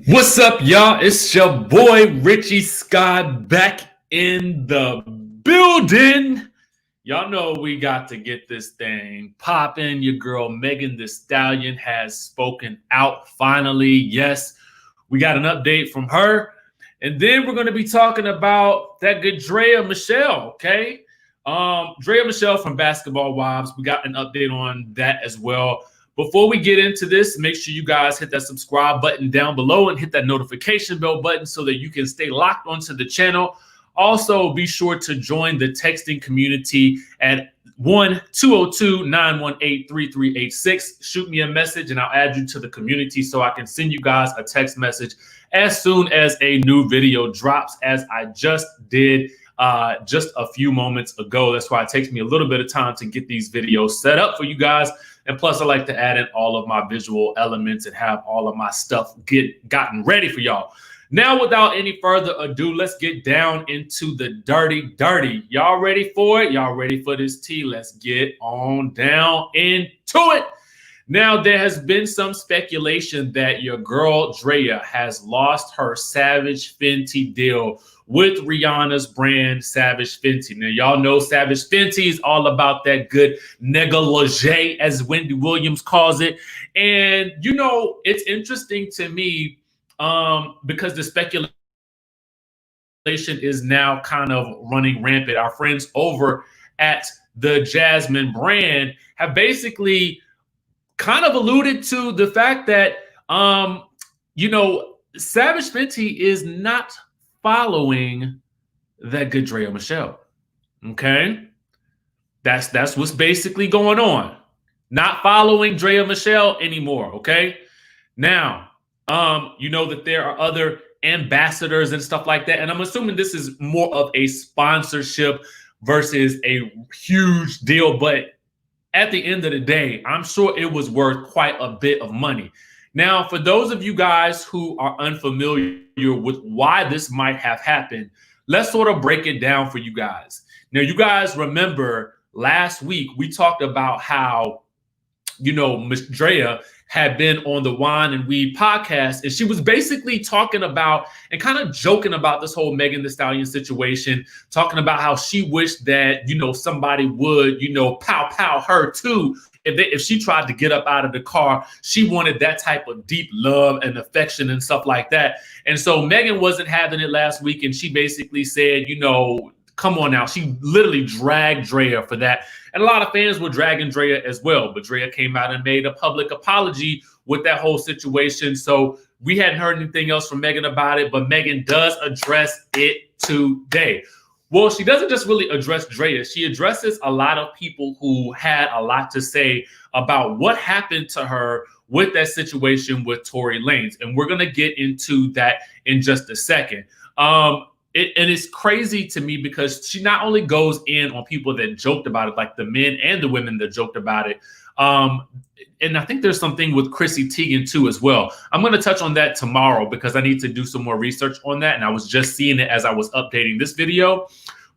What's up, y'all? It's your boy Richie Scott back in the building. Y'all know we got to get this thing popping. Your girl Megan Thee Stallion has spoken out finally. Yes, we got an update from her. And then we're going to be talking about that good DRAYA Michele, okay? DRAYA Michele from Basketball Wives. We got an update on that as well. Before we get into this, make sure you guys hit that subscribe button down below and hit that notification bell button so that you can stay locked onto the channel. Also, be sure to join the texting community at 1-202-918-3386. Shoot me a message and I'll add you to the community so I can send you guys a text message as soon as a new video drops, as I just did just a few moments ago. That's why it takes me a little bit of time to get these videos set up for you guys. And plus, I like to add in all of my visual elements and have all of my stuff gotten ready for y'all. Now, without any further ado, let's get down into the dirty. Y'all ready for it? Y'all ready for this tea? Let's get on down into it. Now, there has been some speculation that your girl DRAYA has lost her Savage Fenty deal with Rihanna's brand Savage Fenty. Now, y'all know Savage Fenty is all about that good negligee, as Wendy Williams calls it. And, you know, it's interesting to me because the speculation is now kind of running rampant. Our friends over at the Jasmine brand have basically kind of alluded to the fact that, you know, Savage Fenty is not following that good DRAYA Michele. Okay, that's what's basically going on. Not following DRAYA Michele anymore. Okay, now you know that there are other ambassadors and stuff like that, and I'm assuming this is more of a sponsorship versus a huge deal. But at the end of the day, I'm sure it was worth quite a bit of money. Now, for those of you guys who are unfamiliar with why this might have happened, let's sort of break it down for you guys. Now, you guys remember last week we talked about how, you know, Miss DRAYA had been on the Wine and Weed podcast, and she was basically talking about and kind of joking about this whole Megan Thee Stallion situation, talking about how she wished that, you know, somebody would, you know, pow her too. If she tried to get up out of the car, she wanted that type of deep love and affection and stuff like that. And so Megan wasn't having it last week, and she basically said, you know, come on now. She literally dragged DRAYA for that. And a lot of fans were dragging DRAYA as well. But DRAYA came out and made a public apology with that whole situation. So we hadn't heard anything else from Megan about it, but Megan does address it today. Well, she doesn't just really address DRAYA. She addresses a lot of people who had a lot to say about what happened to her with that situation with Tory Lanez. And we're going to get into that in just a second. And it's crazy to me because she not only goes in on people that joked about it, like the men and the women that joked about it. And I think there's something with Chrissy Teigen too as well. I'm going to touch on that tomorrow because I need to do some more research on that. And I was just seeing it as I was updating this video,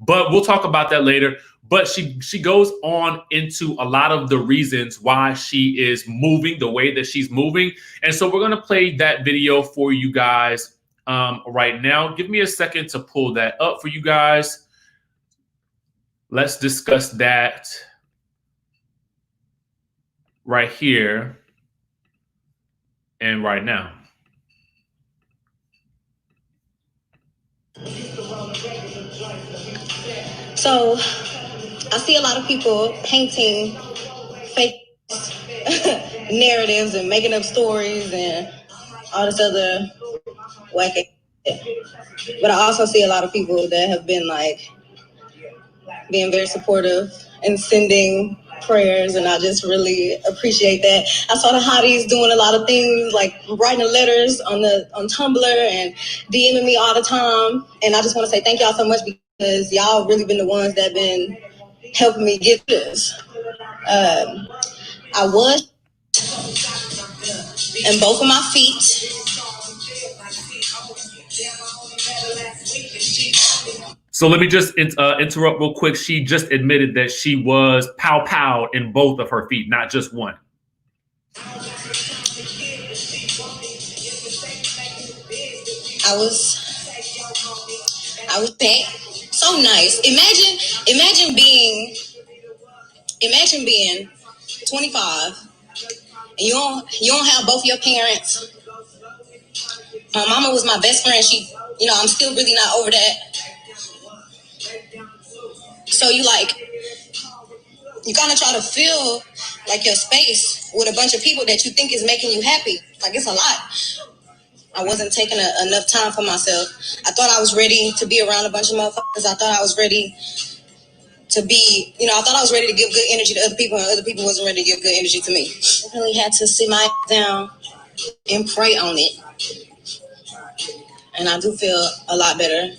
but we'll talk about that later. But she goes on into a lot of the reasons why she is moving the way that she's moving. And so we're going to play that video for you guys right now. Give me a second to pull that up for you guys. Let's discuss that right here and right now. So I see a lot of people painting fake narratives and making up stories and all this other wacky shit. But I also see a lot of people that have been like being very supportive and sending prayers, and I just really appreciate that. I saw the hotties doing a lot of things like writing letters on Tumblr and DMing me all the time, and I just want to say thank y'all so much because y'all really been the ones that been helping me get this. I was in both of my feet. So let me just interrupt real quick. She just admitted that she was pow in both of her feet, not just one. I was back. So nice. Imagine being 25 and you don't have both your parents. My mama was my best friend. She, I'm still really not over that. So you kind of try to fill like your space with a bunch of people that you think is making you happy. Like, it's a lot. I wasn't taking enough time for myself. I thought I was ready to be around a bunch of motherfuckers. I thought I was ready to be, I thought I was ready to give good energy to other people, and other people wasn't ready to give good energy to me. I really had to sit my down and pray on it. And I do feel a lot better.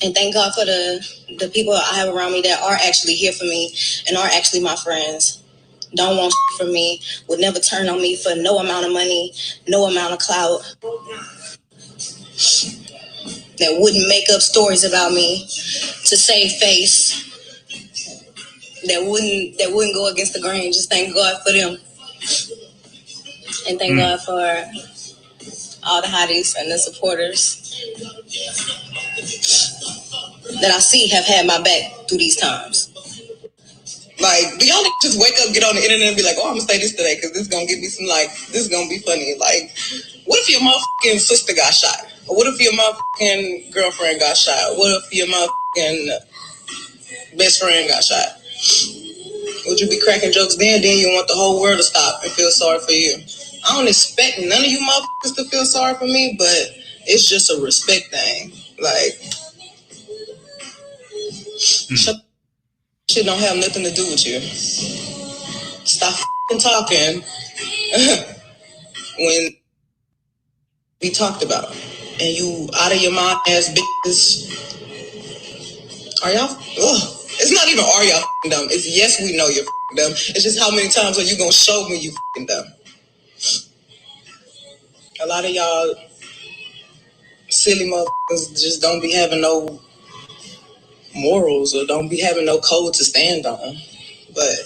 And thank God for the people I have around me that are actually here for me and are actually my friends. Don't want from me, would never turn on me for no amount of money, no amount of clout. That wouldn't make up stories about me to save face. That wouldn't go against the grain. Just thank God for them. And thank God for all the hotties and the supporters that I see have had my back through these times. Like, do y'all just wake up, get on the internet and be like, oh, I'm gonna say this today because this is gonna give me some, this is gonna be funny. Like, what if your motherfucking sister got shot? Or what if your motherfucking girlfriend got shot? What if your motherfucking best friend got shot? Would you be cracking jokes then? Then you want the whole world to stop and feel sorry for you. I don't expect none of you motherfuckers to feel sorry for me, but it's just a respect thing. Like, shit don't have nothing to do with you. Stop talking when we talked about, and you out of your mind ass bitches. Are y'all? Ugh. It's not even are y'all dumb. It's yes, we know you're dumb. It's just how many times are you gonna show me you dumb? A lot of y'all silly motherfuckers just don't be having no morals or don't be having no code to stand on. But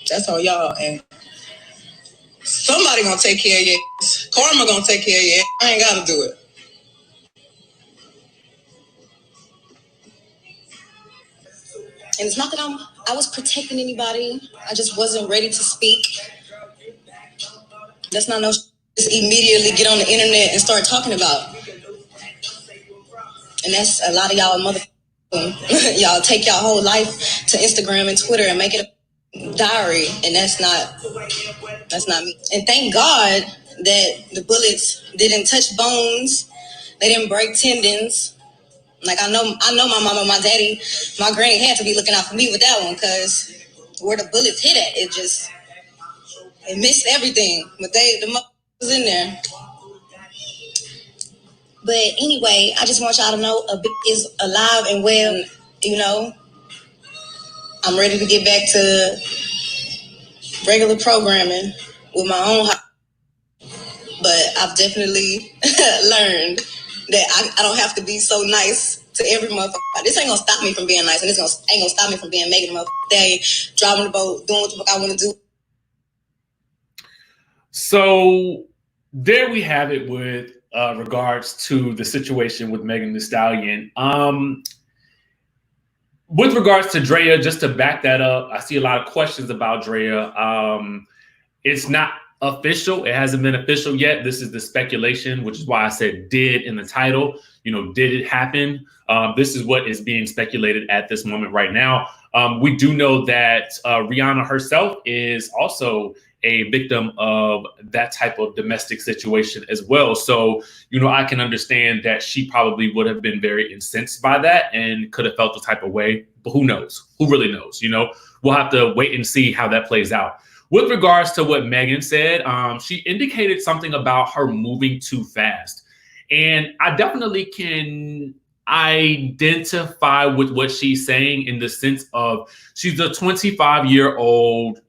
that's on y'all, and somebody gonna take care of you. Karma gonna take care of you. I ain't gotta do it. And it's not that I was protecting anybody. I just wasn't ready to speak. That's not no just immediately get on the internet and start talking about. And that's a lot of y'all y'all take y'all whole life to Instagram and Twitter and make it a diary, and that's not me. And thank God that the bullets didn't touch bones, they didn't break tendons. Like, I know my mama, my daddy, my granny had to be looking out for me with that one, because where the bullets hit at, it missed everything. But the mother was in there. But anyway, I just want y'all to know a bitch is alive and well. I'm ready to get back to regular programming with my own house. But I've definitely learned that I don't have to be so nice to every motherfucker. This ain't gonna stop me from being nice, and this ain't gonna stop me from being Megan the motherfucker day, driving the boat, doing what the fuck I want to do. So there we have it with regards to the situation with Megan Thee Stallion. With regards to DRAYA, just to back that up, I see a lot of questions about DRAYA. It's not official. It hasn't been official yet. This is the speculation, which is why I said did in the title. Did it happen? This is what is being speculated at this moment right now. We do know that Rihanna herself is also a victim of that type of domestic situation as well. So, I can understand that she probably would have been very incensed by that and could have felt the type of way, but who knows? Who really knows? We'll have to wait and see how that plays out. With regards to what Megan said, she indicated something about her moving too fast. And I definitely can identify with what she's saying in the sense of she's a 25-year-old,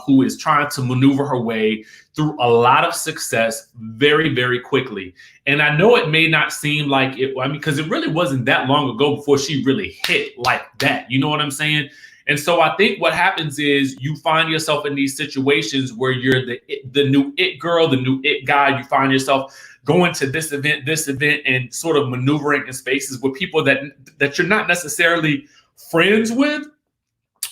who is trying to maneuver her way through a lot of success very, very quickly. And I know it may not seem like it, because it really wasn't that long ago before she really hit like that. You know what I'm saying? And so I think what happens is you find yourself in these situations where you're the new it girl, the new it guy. You find yourself going to this event, and sort of maneuvering in spaces with people that you're not necessarily friends with,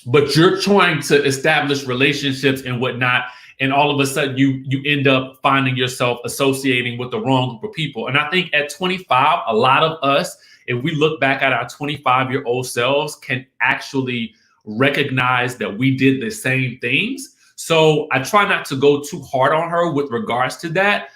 but you're trying to establish relationships and whatnot. And all of a sudden you end up finding yourself associating with the wrong group of people. And I think at 25, a lot of us, if we look back at our 25-year-old selves, can actually recognize that we did the same things. So I try not to go too hard on her with regards to that.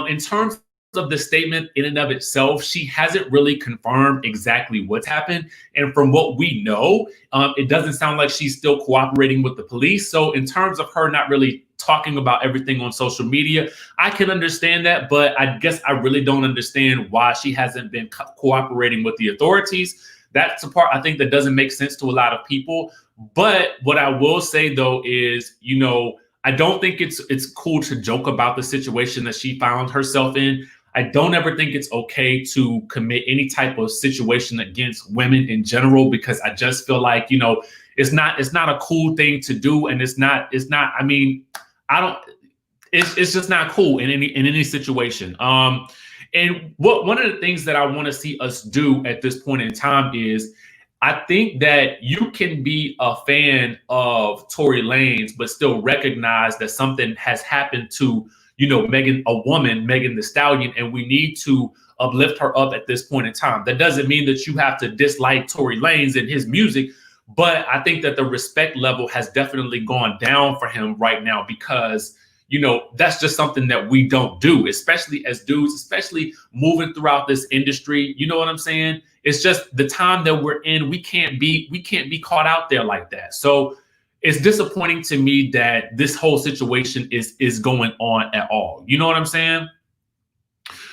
In terms of the statement in and of itself, she hasn't really confirmed exactly what's happened. And from what we know, it doesn't sound like she's still cooperating with the police. So in terms of her not really talking about everything on social media, I can understand that, but I guess I really don't understand why she hasn't been cooperating with the authorities. That's the part I think that doesn't make sense to a lot of people. But what I will say though is, you know, I don't think it's cool to joke about the situation that she found herself in. I don't ever think it's okay to commit any type of situation against women in general, because I just feel like, you know, it's not a cool thing to do. And it's not, I mean, it's just not cool in any situation. And one of the things that I want to see us do at this point in time is, I think that you can be a fan of Tory Lanez, but still recognize that something has happened to, you know, Megan Thee Stallion, and we need to uplift her up at this point in time. That doesn't mean that you have to dislike Tory Lanez and his music, but I think that the respect level has definitely gone down for him right now, because, you know, that's just something that we don't do, especially as dudes, especially moving throughout this industry. You know what I'm saying? It's just the time that we're in. We can't be caught out there like that. So it's disappointing to me that this whole situation is going on at all. You know what I'm saying?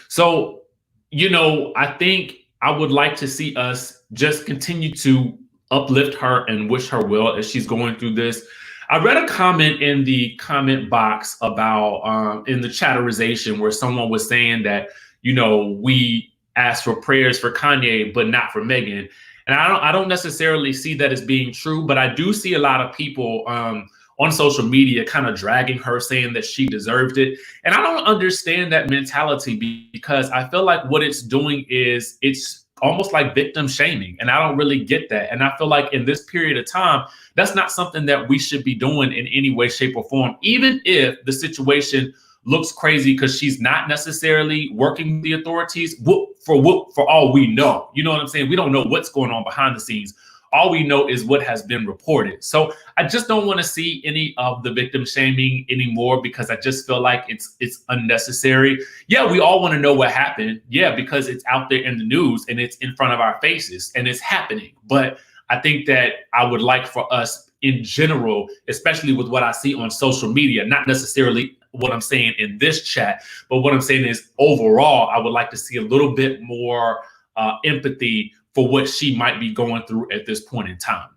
So, you know, I think I would like to see us just continue to uplift her and wish her well as she's going through this. I read a comment in the comment box about in the chatterization where someone was saying that, you know, we asked for prayers for Kanye, but not for Megan. And I don't necessarily see that as being true, but I do see a lot of people on social media kind of dragging her, saying that she deserved it. And I don't understand that mentality, because I feel like what it's doing is it's almost like victim shaming. And I don't really get that. And I feel like in this period of time, that's not something that we should be doing in any way, shape, or form, even if the situation looks crazy, because she's not necessarily working with the authorities for all we know. You know what I'm saying? We don't know what's going on behind the scenes. All we know is what has been reported. So I just don't want to see any of the victim shaming anymore, because I just feel like it's unnecessary. Yeah, we all want to know what happened. Yeah, because it's out there in the news and it's in front of our faces and it's happening. But I think that I would like for us in general, especially with what I see on social media, not necessarily what I'm saying in this chat, but what I'm saying is overall, I would like to see a little bit more empathy for what she might be going through at this point in time.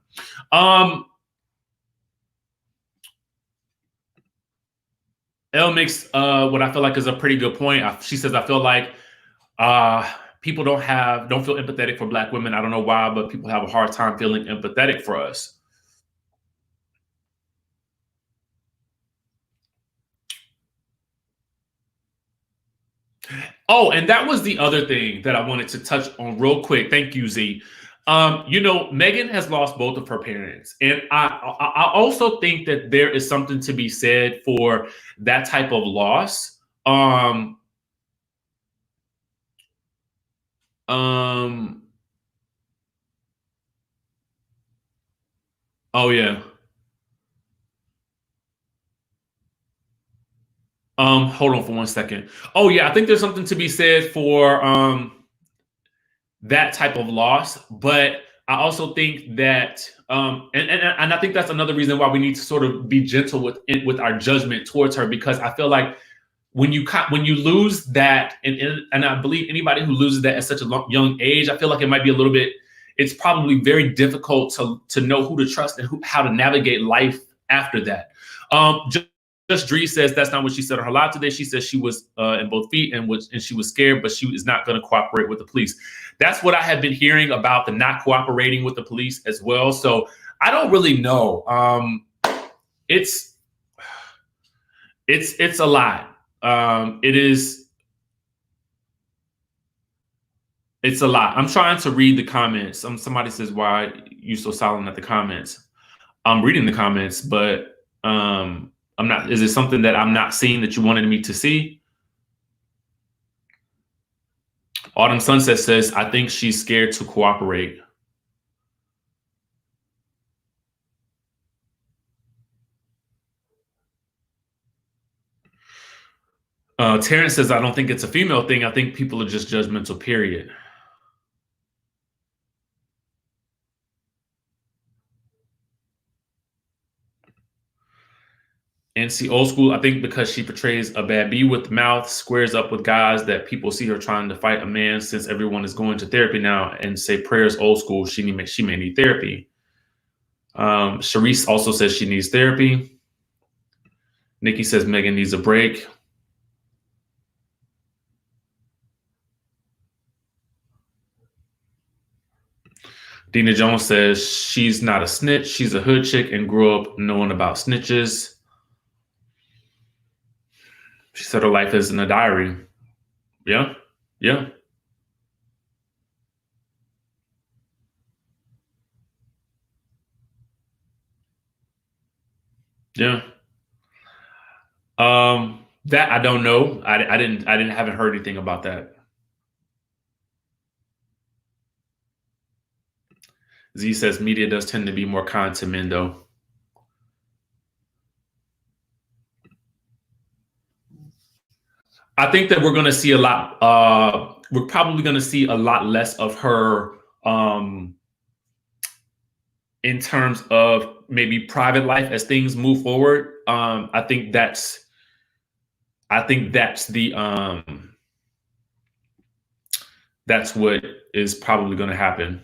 Elle makes what I feel like is a pretty good point. She says, I feel like people don't feel empathetic for Black women. I don't know why, but people have a hard time feeling empathetic for us. Oh, and that was the other thing that I wanted to touch on real quick. Thank you, Z. You know, Megan has lost both of her parents. And I also think that there is something to be said for that type of loss. Oh, yeah. Hold on for 1 second. Oh, yeah, I think there's something to be said for that type of loss, but I also think that and I think that's another reason why we need to sort of be gentle with our judgment towards her, because I feel like when you lose that, and I believe anybody who loses that at such a young age, I feel like it might be a little bit, it's probably very difficult to know who to trust and how to navigate life after that. Just Dree says that's not what she said on her live today. She says she was in both feet and she was scared, but she is not going to cooperate with the police. That's what I have been hearing about, the not cooperating with the police as well. So I don't really know. It's a lot. It's a lot. I'm trying to read the comments. Somebody says, "Why are you so silent at the comments?" I'm reading the comments, but I'm not. Is it something that I'm not seeing that you wanted me to see? Autumn Sunset says, "I think she's scared to cooperate." Terrence says, "I don't think it's a female thing. I think people are just judgmental, period." And see, old school, I think because she portrays a bad bee with the mouth, squares up with guys that people see her trying to fight a man since everyone is going to therapy now and say prayers old school. She may need therapy. Sharice also says she needs therapy. Nikki says Megan needs a break. Dina Jones says she's not a snitch. She's a hood chick and grew up knowing about snitches. She said her life is in a diary. Yeah. Yeah. Yeah. That I don't know. I haven't heard anything about that. Z says media does tend to be more kind to men, though. I think that we're going to see a lot. We're probably going to see a lot less of her in terms of maybe private life as things move forward. I think that's what is probably going to happen.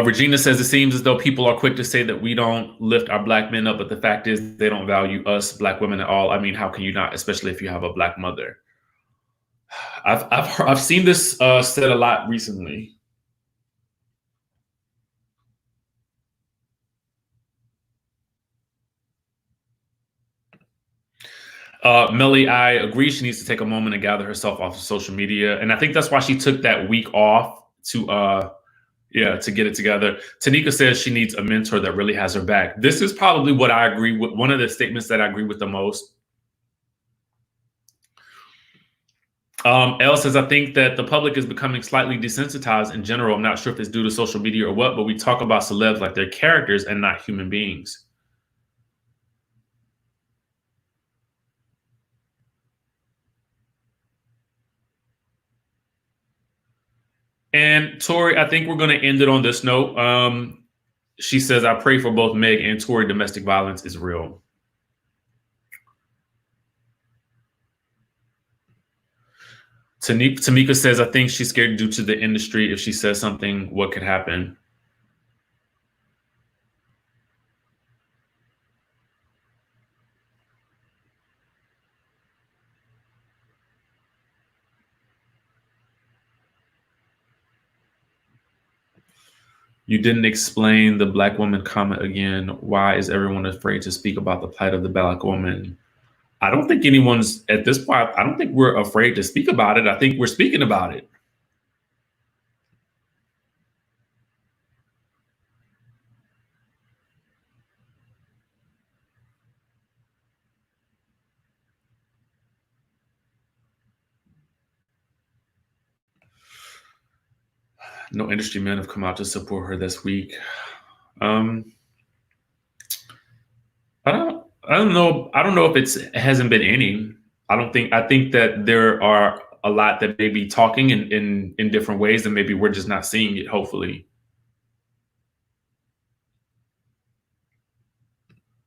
Regina says it seems as though people are quick to say that we don't lift our black men up, but the fact is they don't value us black women at all. I mean, how can you not, especially if you have a black mother? I've seen this said a lot recently. Melly, I agree. She needs to take a moment and gather herself off of social media, and I think that's why she took that week off to get it together. Tanika says she needs a mentor that really has her back. This is probably what I agree with. One of the statements that I agree with the most. Elle says, I think that the public is becoming slightly desensitized in general. I'm not sure if it's due to social media or what, but we talk about celebs like they're characters and not human beings. And Tori, I think we're going to end it on this note. She says, I pray for both Meg and Tori. Domestic violence is real. Tamika says, I think she's scared due to the industry. If she says something, what could happen? You didn't explain the black woman comment again. Why is everyone afraid to speak about the plight of the black woman? I don't think anyone's at this point. I don't think we're afraid to speak about it. I think we're speaking about it. No industry men have come out to support her this week. I don't know. I don't know if it hasn't been any. I think that there are a lot that may be talking in different ways, and maybe we're just not seeing it, hopefully.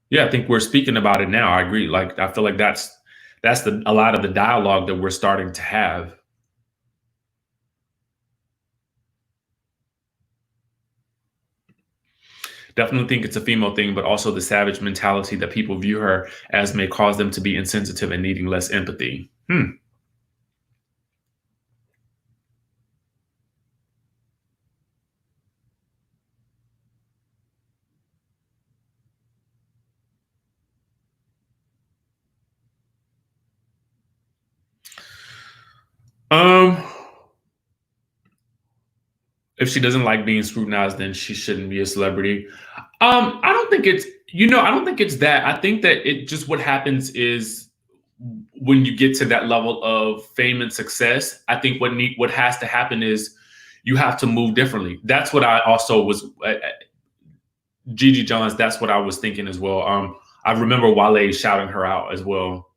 Yeah, I think we're speaking about it now. I agree. Like, I feel like that's a lot of the dialogue that we're starting to have. Definitely think it's a female thing, but also the savage mentality that people view her as may cause them to be insensitive and needing less empathy. If she doesn't like being scrutinized, then she shouldn't be a celebrity. I don't think it's, I don't think it's that. I think that it just, what happens is when you get to that level of fame and success, I think what has to happen is you have to move differently. That's what I also was, Gigi Johns, that's what I was thinking as well. I remember Wale shouting her out as well.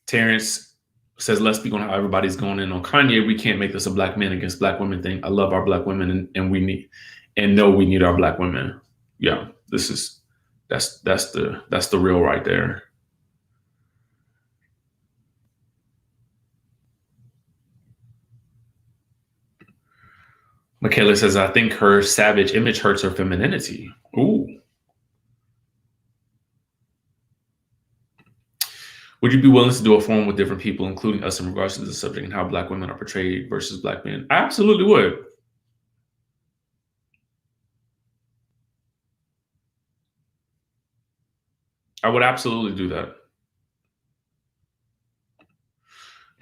Terrence says, let's speak on how everybody's going in on Kanye. We can't make this a black men against black women thing. I love our black women and we know we need our black women. Yeah, that's the real right there. Michaela says, I think her savage image hurts her femininity. Ooh. Would you be willing to do a forum with different people, including us, in regards to the subject and how black women are portrayed versus black men? I absolutely would. I would absolutely do that.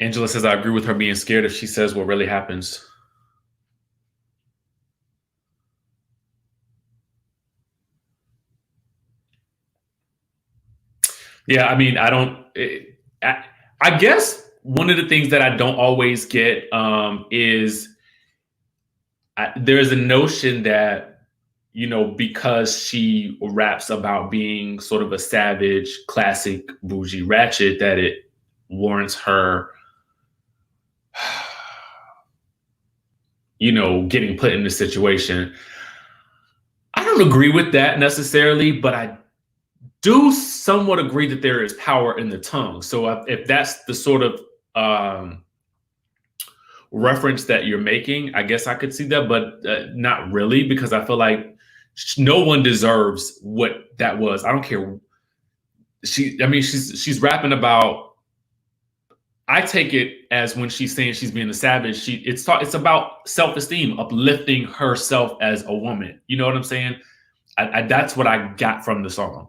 Angela says, I agree with her being scared if she says what really happens. Yeah, I mean, I guess one of the things that I don't always get is there's a notion that, because she raps about being sort of a savage, classic, bougie ratchet, that it warrants her, getting put in this situation. I don't agree with that necessarily, but I do somewhat agree that there is power in the tongue. So if that's the sort of reference that you're making, I guess I could see that, but not really, because I feel like no one deserves what that was. I don't care. She's rapping about, I take it as when she's saying she's being a savage, it's about self-esteem, uplifting herself as a woman. You know what I'm saying? That's what I got from the song.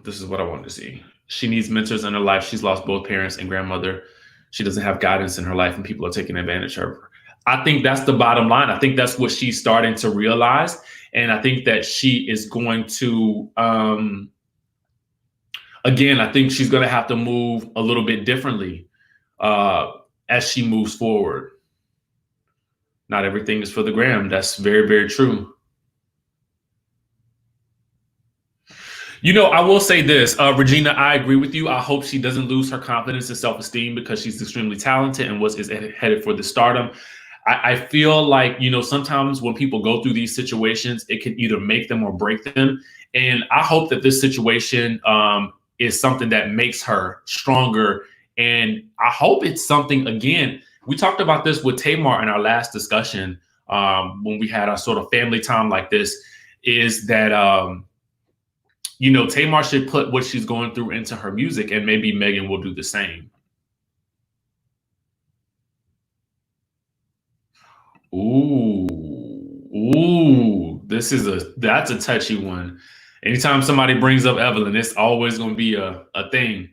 This is what I wanted to see. She needs mentors in her life. She's lost both parents and grandmother. She doesn't have guidance in her life, and people are taking advantage of her. I think that's the bottom line. I think that's what she's starting to realize. And I think that she is going to, again, I think she's going to have to move a little bit differently as she moves forward. Not everything is for the gram. That's very, very true. I will say this, Regina, I agree with you. I hope she doesn't lose her confidence and self-esteem, because she's extremely talented and is headed for the stardom. I feel like, sometimes when people go through these situations, it can either make them or break them. And I hope that this situation is something that makes her stronger. And I hope it's something, again, we talked about this with Tamar in our last discussion when we had our sort of family time like this, is that, Tamar should put what she's going through into her music, and maybe Megan will do the same. Ooh, that's a touchy one. Anytime somebody brings up Evelyn, it's always going to be a thing.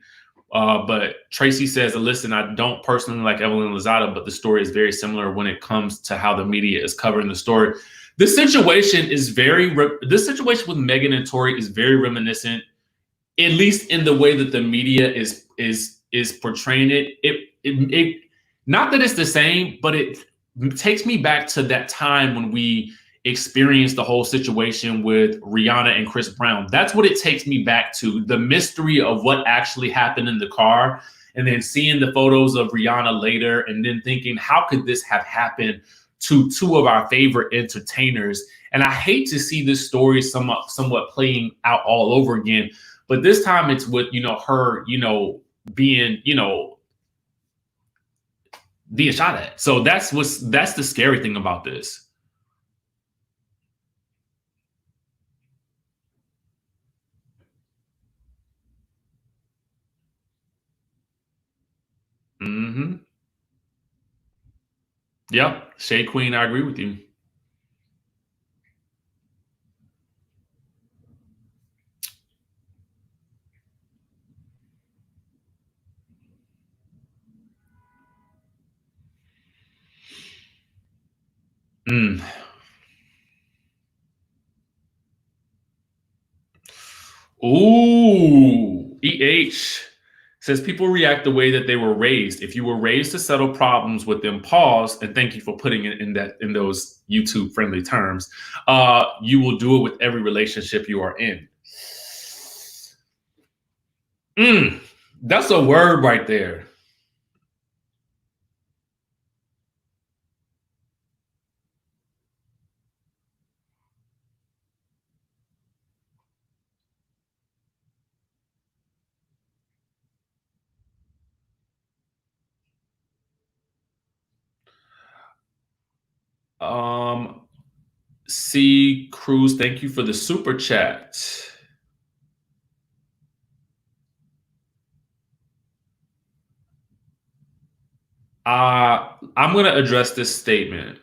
But Tracy says, listen, I don't personally like Evelyn Lozada, but the story is very similar when it comes to how the media is covering the story. This situation with Megan and Tory is very reminiscent, at least in the way that the media is portraying it. It not that it's the same, but it takes me back to that time when we experienced the whole situation with Rihanna and Chris Brown. That's what it takes me back to, the mystery of what actually happened in the car, and then seeing the photos of Rihanna later, and then thinking, how could this have happened to two of our favorite entertainers? And I hate to see this story somewhat playing out all over again, But this time it's with, her, being, being shot at. So that's the scary thing about this. Mm-hmm. Yep. Shade Queen, I agree with you. Mm. Ooh, EH says people react the way that they were raised. If you were raised to settle problems with them, pause, and thank you for putting it in those YouTube friendly terms. You will do it with every relationship you are in. That's a word right there. C Cruz, thank you for the super chat. I'm going to address this statement.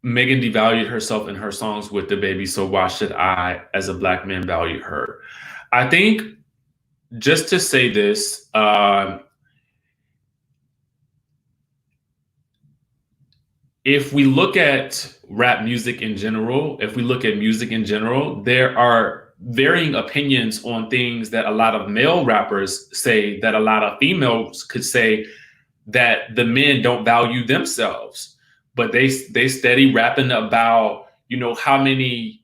Megan devalued herself in her songs with the baby, so why should I, as a black man, value her? I think, just to say this, if we look at rap music in general, there are varying opinions on things that a lot of male rappers say, that a lot of females could say, that the men don't value themselves. But they steady rapping about, how many,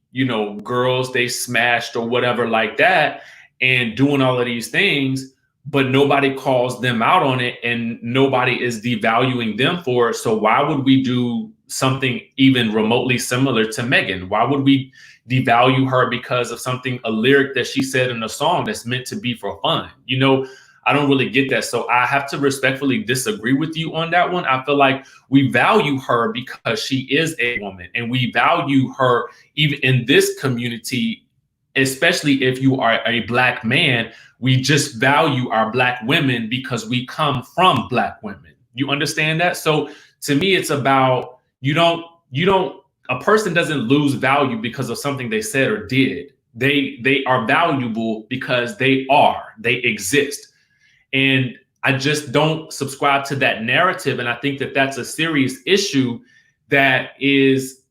girls they smashed or whatever like that, and doing all of these things, but nobody calls them out on it and nobody is devaluing them for it. So why would we do something even remotely similar to Megan? Why would we devalue her because of a lyric that she said in a song that's meant to be for fun? I don't really get that. So I have to respectfully disagree with you on that one. I feel like we value her because she is a woman, and we value her even in this community, especially if you are a black man. We just value our black women because we come from black women. You understand that? So to me, it's about, a person doesn't lose value because of something they said or did. They are valuable because they exist. And I just don't subscribe to that narrative. And I think that that's a serious issue that is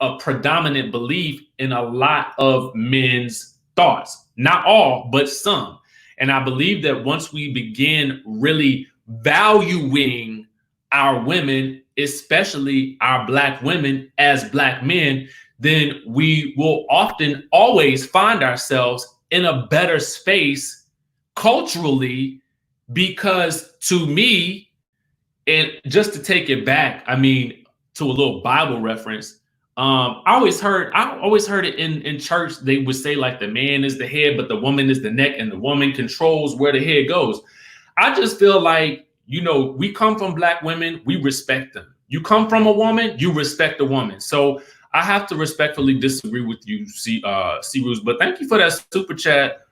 a predominant belief in a lot of men's thoughts. Not all, but some. And I believe that once we begin really valuing our women, especially our black women as black men, then we will often always find ourselves in a better space culturally. Because to me, and just to take it back, to a little Bible reference, I always heard it in church. They would say, like, the man is the head, but the woman is the neck, and the woman controls where the head goes. I just feel like, we come from black women, we respect them. You come from a woman, you respect a woman. So I have to respectfully disagree with you, C. Ruse. But thank you for that super chat.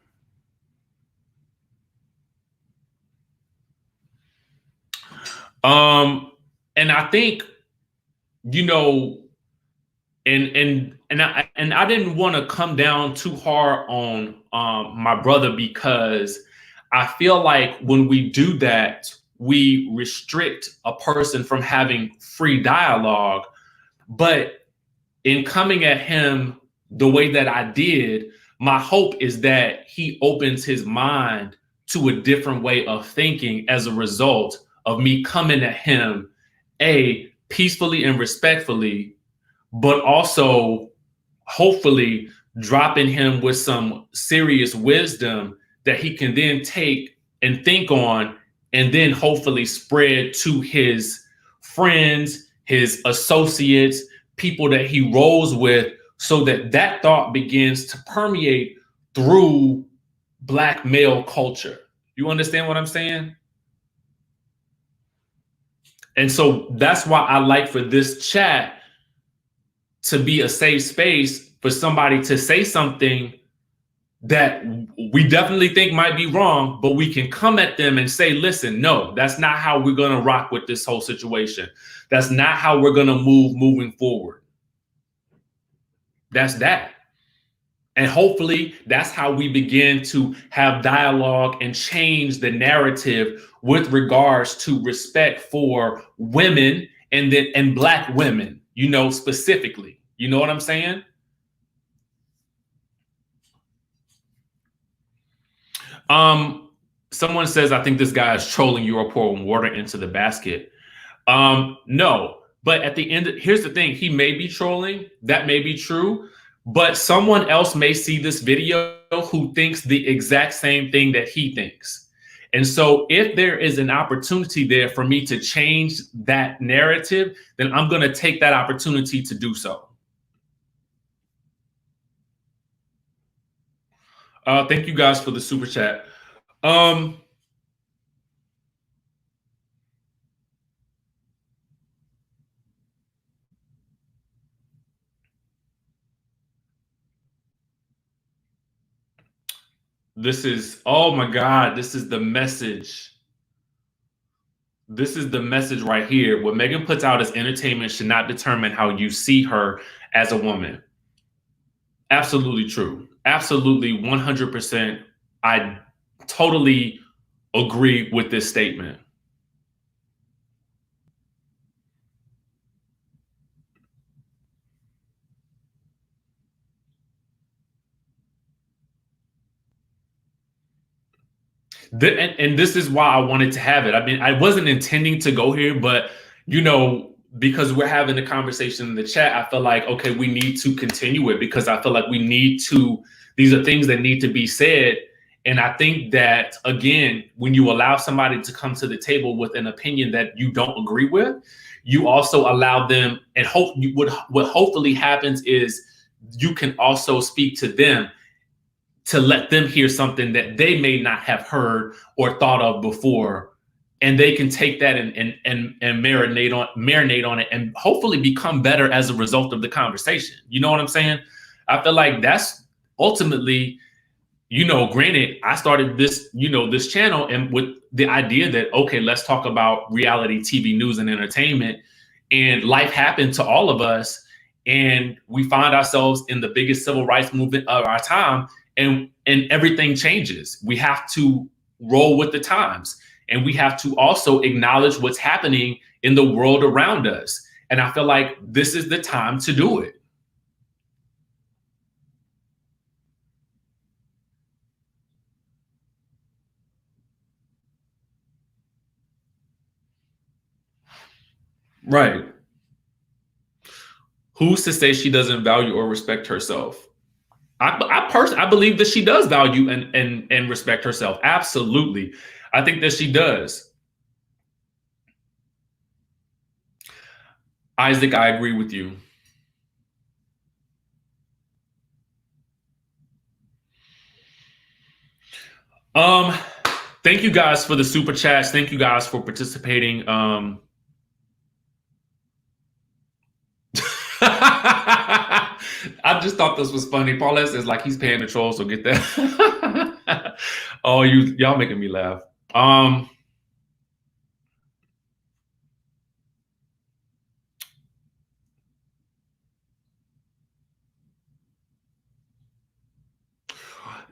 And I think, and I didn't want to come down too hard on my brother, because I feel like when we do that, we restrict a person from having free dialogue. But in coming at him the way that I did, my hope is that he opens his mind to a different way of thinking as a result of me coming at him, peacefully and respectfully, but also hopefully dropping him with some serious wisdom that he can then take and think on, and then hopefully spread to his friends, his associates, people that he rolls with, so that that thought begins to permeate through Black male culture. You understand what I'm saying? And so that's why I like for this chat to be a safe space for somebody to say something that we definitely think might be wrong, but we can come at them and say, listen, no, that's not how we're going to rock with this whole situation. That's not how we're going to move moving forward. That's that. And hopefully that's how we begin to have dialogue and change the narrative with regards to respect for women and Black women, you know, specifically. You know what I'm saying? Someone says, I think this guy is trolling you or pouring water into the basket. No, but at the end, here's the thing. He may be trolling. That may be true. But someone else may see this video who thinks the exact same thing that he thinks. And so if there is an opportunity there for me to change that narrative, then I'm going to take that opportunity to do so. Thank you guys for the super chat. This is, oh my God, this is the message. This is the message right here. What Megan puts out as entertainment should not determine how you see her as a woman. Absolutely true. Absolutely 100%. I totally agree with this statement. And this is why I wanted to have it. I mean, I wasn't intending to go here, but, you know, because we're having a conversation in the chat, I feel like, okay, we need to continue it because I feel like we need to, these are things that need to be said. And I think that, again, when you allow somebody to come to the table with an opinion that you don't agree with, you also allow them, and what hopefully happens is you can also speak to them to let them hear something that they may not have heard or thought of before. And they can take that and marinate on it and hopefully become better as a result of the conversation. You know what I'm saying? I feel like that's ultimately, you know, granted, I started this, you know, this channel and with the idea that, okay, let's talk about reality TV news and entertainment, and life happened to all of us. And we find ourselves in the biggest civil rights movement of our time, and everything changes. We have to roll with the times, and we have to also acknowledge what's happening in the world around us. And I feel like this is the time to do it. Right. Who's to say she doesn't value or respect herself? I personally, I believe that she does value and respect herself. Absolutely. I think that she does. Isaac, I agree with you. Thank you guys for the super chats. Thank you guys for participating. I just thought this was funny. Paulette says like he's paying the troll, so get that. Oh, y'all making me laugh.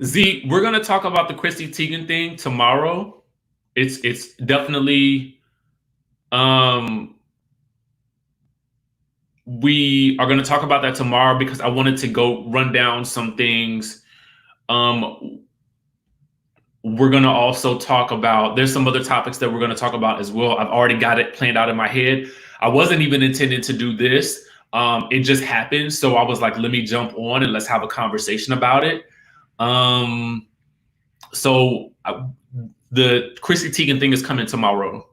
Z, we're gonna talk about the Chrissy Teigen thing tomorrow. It's definitely we are going to talk about that tomorrow because I wanted to go run down some things. We're going to also talk about, there's some other topics that we're going to talk about as well. I've already got it planned out in my head. I wasn't even intending to do this. It just happened. So I was like, let me jump on and let's have a conversation about it. The Chrissy Teigen thing is coming tomorrow.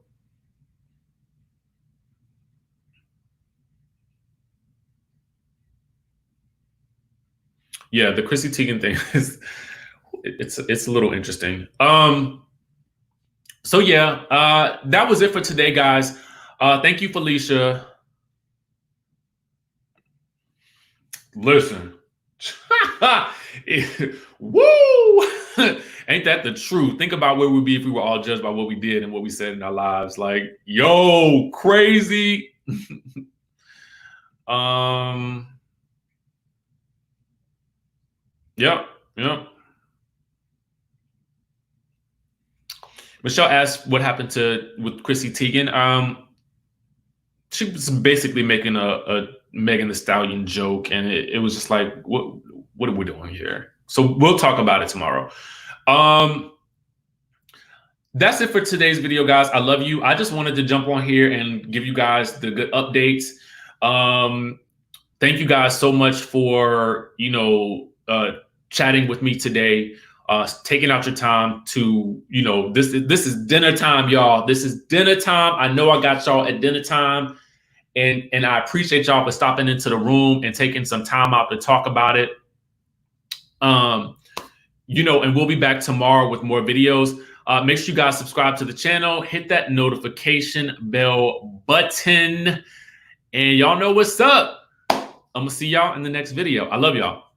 Yeah, the Chrissy Teigen thing is it's a little interesting. So yeah, that was it for today, guys. Thank you, Felicia. Listen. Woo! Ain't that the truth? Think about where we'd be if we were all judged by what we did and what we said in our lives. Like, yo, crazy. Yep. Michelle asked what happened with Chrissy Teigen. She was basically making a Megan Thee Stallion joke, and it was just like, what are we doing here? So we'll talk about it tomorrow. That's it for today's video, guys. I love you. I just wanted to jump on here and give you guys the good updates. Thank you guys so much for, chatting with me today, taking out your time to, this is dinner time, y'all. This is dinner time. I know I got y'all at dinner time, and I appreciate y'all for stopping into the room and taking some time out to talk about it. And we'll be back tomorrow with more videos. Make sure you guys subscribe to the channel, hit that notification bell button, and y'all know what's up. I'm gonna see y'all in the next video. I love y'all.